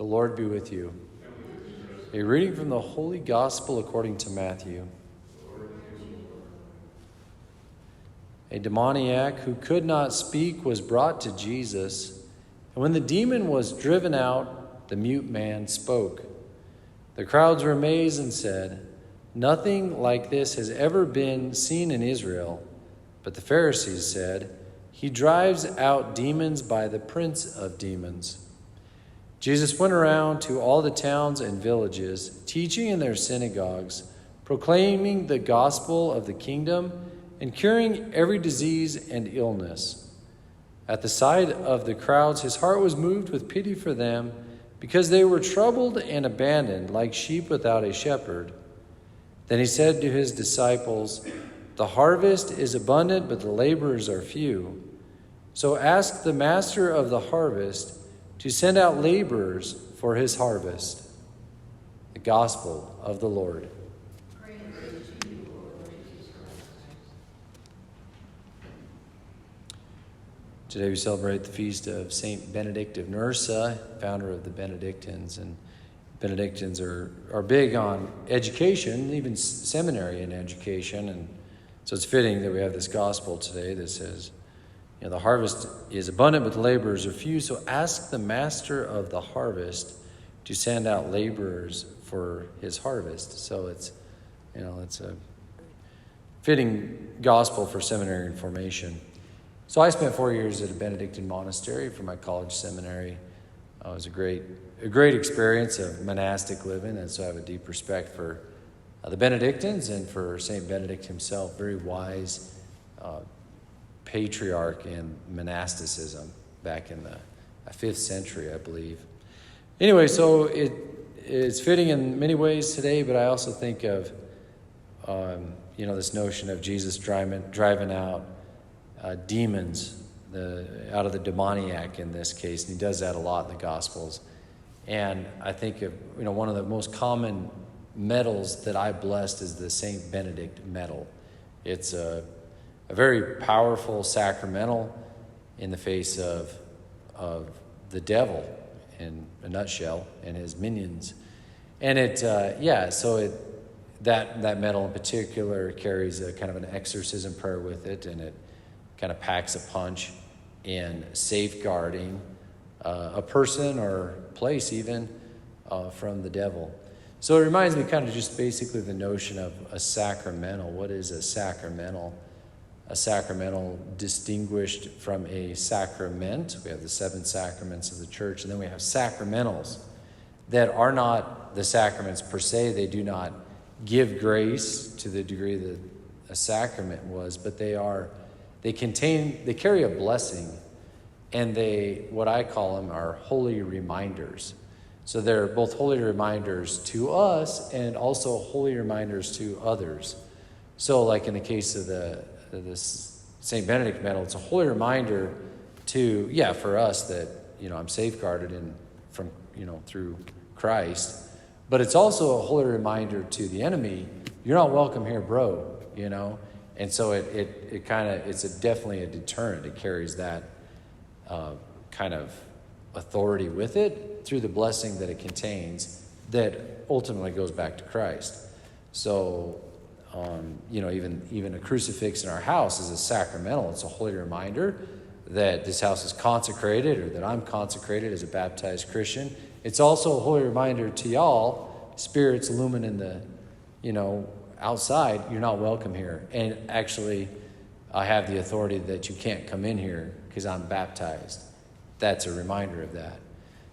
The Lord be with you. A reading from the Holy Gospel according to Matthew. A demoniac who could not speak was brought to Jesus, and when the demon was driven out, the mute man spoke. The crowds were amazed and said, "Nothing like this has ever been seen in Israel." But the Pharisees said, "He drives out demons by the prince of demons." Jesus went around to all the towns and villages, teaching in their synagogues, proclaiming the gospel of the kingdom, and curing every disease and illness. At the sight of the crowds, his heart was moved with pity for them, because they were troubled and abandoned like sheep without a shepherd. Then he said to his disciples, "The harvest is abundant, but the laborers are few. So ask the master of the harvest to send out laborers for his harvest." The Gospel of the Lord. Today we celebrate the feast of Saint Benedict of Nursa, founder of the Benedictines. And Benedictines are big on education, even seminary and education. And so it's fitting that we have this gospel today that says, the harvest is abundant, but the laborers are few. So ask the master of the harvest to send out laborers for his harvest. So it's a fitting gospel for seminary and formation. So I spent 4 years at a Benedictine monastery for my college seminary. It was a great experience of monastic living, and so I have a deep respect for the Benedictines and for Saint Benedict himself, very wise patriarch in monasticism back in the 5th century, I believe. Anyway, so it is fitting in many ways today, but I also think of this notion of Jesus driving out demons, out of the demoniac in this case, and he does that a lot in the Gospels. And I think of one of the most common medals that I blessed is the Saint Benedict medal. It's a very powerful sacramental in the face of the devil in a nutshell and his minions. And that medal in particular carries a kind of an exorcism prayer with it, and it kind of packs a punch in safeguarding a person or place even from the devil. So it reminds me kind of just basically the notion of a sacramental. What is a sacramental? A sacramental distinguished from a sacrament. We have the 7 sacraments of the church, and then we have sacramentals that are not the sacraments per se. They do not give grace to the degree that a sacrament was, but they carry a blessing, and what I call them are holy reminders. So they're both holy reminders to us and also holy reminders to others. So like in the case of this St. Benedict medal, it's a holy reminder for us that, I'm safeguarded through Christ. But it's also a holy reminder to the enemy, you're not welcome here, bro, And so it's definitely a deterrent. It carries that kind of authority with it through the blessing that it contains that ultimately goes back to Christ. So, even a crucifix in our house is a sacramental. It's a holy reminder that this house is consecrated, or that I'm consecrated as a baptized Christian. It's also a holy reminder to y'all, spirits looming in the, outside, you're not welcome here. And actually, I have the authority that you can't come in here because I'm baptized. That's a reminder of that.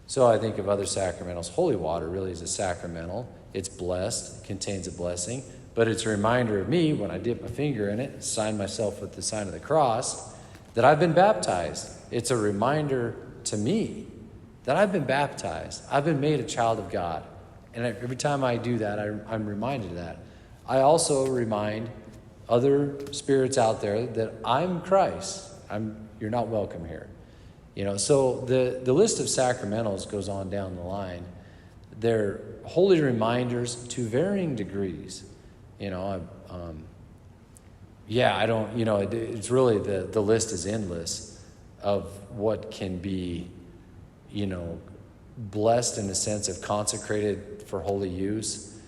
So I think of other sacramentals. Holy water really is a sacramental. It's blessed, it contains a blessing, but it's a reminder of me when I dip my finger in it, sign myself with the sign of the cross, that I've been baptized. It's a reminder to me that I've been baptized. I've been made a child of God. And every time I do that, I'm reminded of that. I also remind other spirits out there that I'm Christ. You're not welcome here. So the list of sacramentals goes on down the line. They're holy reminders to varying degrees. It's really, the list is endless of what can be, blessed in the sense of consecrated for holy use,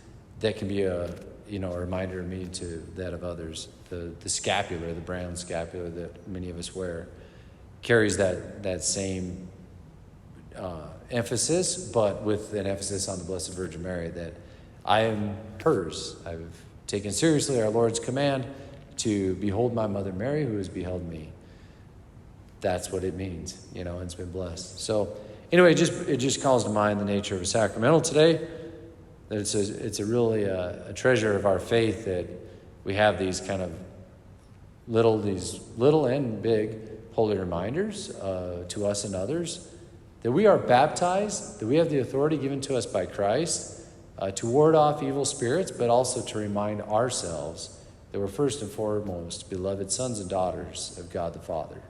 that can be a reminder to me to that of others. The scapular, the brown scapular that many of us wear, carries that same emphasis, but with an emphasis on the Blessed Virgin Mary, that I am hers. I've taken seriously our Lord's command to behold my mother Mary, who has beheld me. That's what it means, and it's been blessed. So anyway, it just calls to mind the nature of a sacramental today. That it's a really a treasure of our faith that we have these kind of little and big holy reminders to us and others, that we are baptized, that we have the authority given to us by Christ to ward off evil spirits, but also to remind ourselves that we're first and foremost beloved sons and daughters of God the Father.